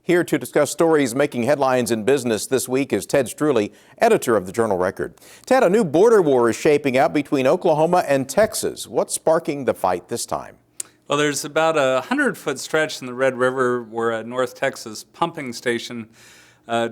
Here to discuss stories making headlines in business this week is Ted Struley, editor of the Journal-Record. Ted, a new border war is shaping up between Oklahoma and Texas. What's sparking the fight this time? Well, there's about a 100-foot stretch in the Red River where a North Texas pumping station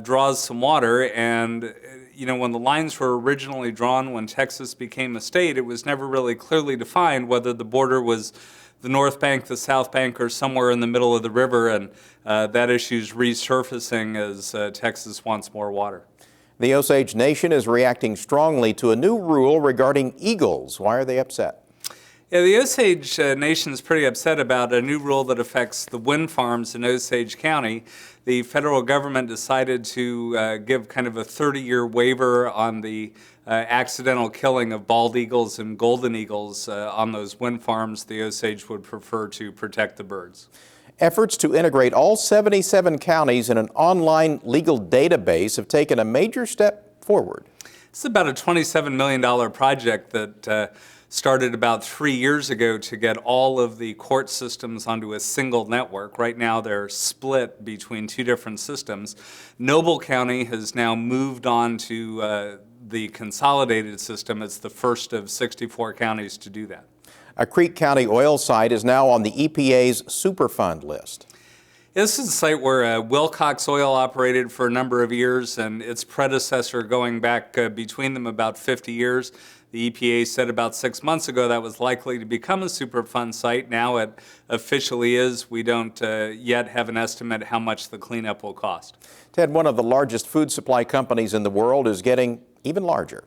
draws some water, and when the lines were originally drawn when Texas became a state, it was never really clearly defined whether the border was the North Bank, the South Bank, or somewhere in the middle of the river, and that issue's resurfacing as Texas wants more water. The Osage Nation is reacting strongly to a new rule regarding eagles. Why are they upset? Yeah, the Osage Nation is pretty upset about a new rule that affects the wind farms in Osage County. The federal government decided to give kind of a 30-year waiver on the accidental killing of bald eagles and golden eagles on those wind farms. The Osage would prefer to protect the birds. Efforts to integrate all 77 counties in an online legal database have taken a major step forward. It's about a $27 million project that started about 3 years ago to get all of the court systems onto a single network. Right now they're split between two different systems. Noble County has now moved on to the consolidated system. It's the first of 64 counties to do that. A Creek County oil site is now on the EPA's Superfund list. This is a site where Wilcox Oil operated for a number of years, and its predecessor going back between them about 50 years. The EPA said about 6 months ago that was likely to become a Superfund site. Now it officially is. We don't yet have an estimate how much the cleanup will cost. Ted, one of the largest food supply companies in the world is getting even larger.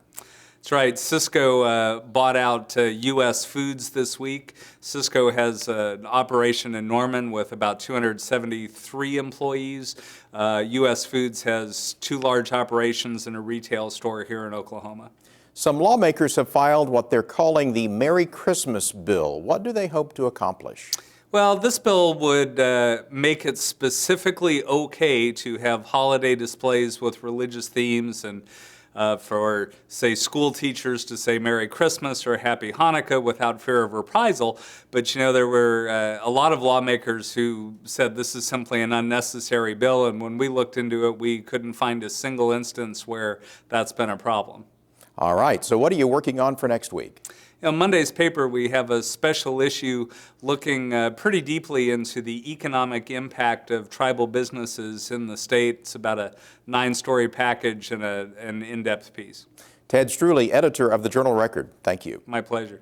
That's right. Sysco bought out U.S. Foods this week. Sysco has an operation in Norman with about 273 employees. U.S. Foods has 2 large operations and a retail store here in Oklahoma. Some lawmakers have filed what they're calling the Merry Christmas Bill. What do they hope to accomplish? Well, this bill would make it specifically okay to have holiday displays with religious themes and for, say, school teachers to say Merry Christmas or Happy Hanukkah without fear of reprisal. But, there were a lot of lawmakers who said this is simply an unnecessary bill, and when we looked into it, we couldn't find a single instance where that's been a problem. All right, so what are you working on for next week? In Monday's paper, we have a special issue looking pretty deeply into the economic impact of tribal businesses in the state. It's about a 9-story package and an in-depth piece. Ted Struley, editor of the Journal-Record. Thank you. My pleasure.